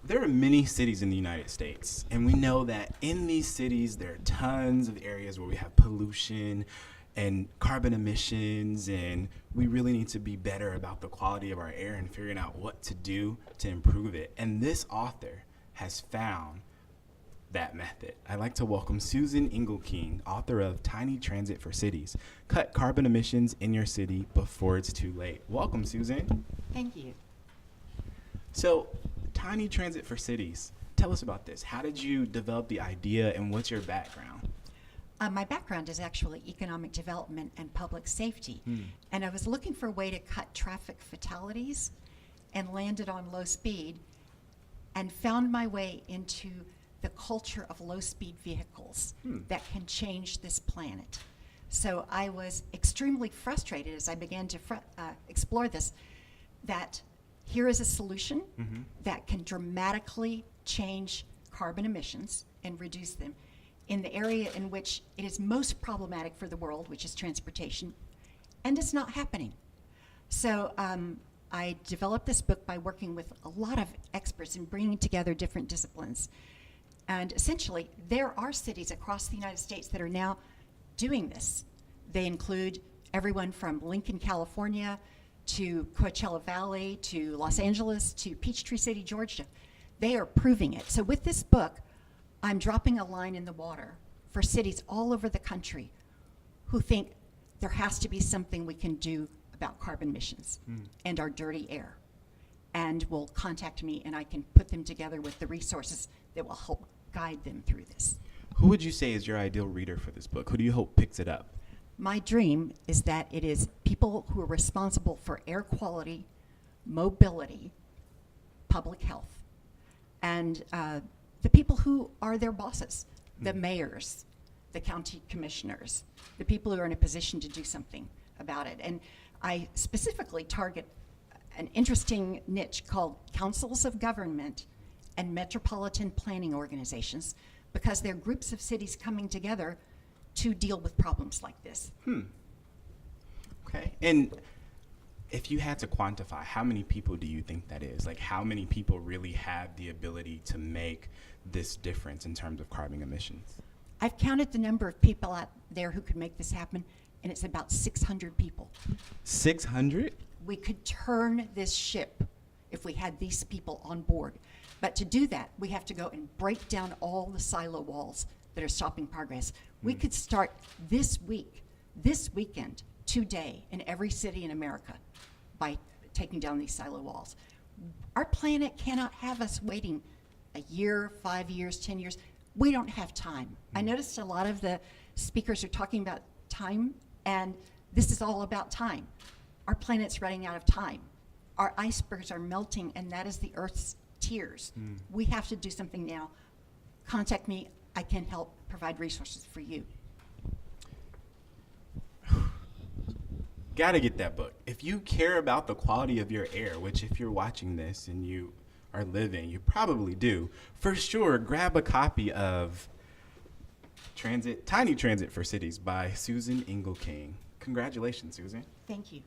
There are many cities in the United States, and we know that in these cities there are tons of areas where we have pollution and carbon emissions, and we really need to be better about the quality of our air and figuring out what to do to improve it. And this author has found that method. I'd like to welcome Susan Engelking, author of Tiny Transit for Cities. Cut carbon emissions in your city before it's too late. Welcome, Susan. Thank you. So, Tiny Transit for Cities. Tell us about this. How did you develop the idea, and what's your background? My background is actually economic development and public safety. And I was looking for a way to cut traffic fatalities and landed on low speed and found my way into the culture of low-speed vehicles that can change this planet. So I was extremely frustrated as I began to explore this, that here is a solution that can dramatically change carbon emissions and reduce them in the area in which it is most problematic for the world, which is transportation, and it's not happening. So I developed this book by working with a lot of experts and bringing together different disciplines. And essentially, there are cities across the United States that are now doing this. They include everyone from Lincoln, California, to Coachella Valley, to Los Angeles, to Peachtree City, Georgia. They are proving it. So with this book, I'm dropping a line in the water for cities all over the country who think there has to be something we can do about carbon emissions and our dirty air, and will contact me and I can put them together with the resources that will help guide them through this. Who would you say is your ideal reader for this book? Who do you hope picks it up? My dream is that it is people who are responsible for air quality, mobility, public health, and the people who are their bosses, the mayors, the county commissioners, the people who are in a position to do something about it. And I specifically target an interesting niche called councils of government and metropolitan planning organizations, because they're groups of cities coming together to deal with problems like this. Okay. And if you had to quantify, how many people do you think that is? Like, how many people really have the ability to make this difference in terms of carbon emissions? I've counted the number of people out there who could make this happen, and it's about 600 people. 600? We could turn this ship if we had these people on board. But to do that, we have to go and break down all the silo walls that are stopping progress. We could start this week, this weekend, today, in every city in America by taking down these silo walls. Our planet cannot have us waiting a year, 5 years, 10 years. We don't have time. I noticed a lot of the speakers are talking about time, and this is all about time. Our planet's running out of time. Our icebergs are melting, and that is the Earth's tears. We have to do something now. Contact me. I can help provide resources for you. Gotta get that book. If you care about the quality of your air, which if you're watching this and you are living, you probably do, for sure, grab a copy of Tiny Transit for Cities by Susan Engelking. Congratulations, Susan. Thank you.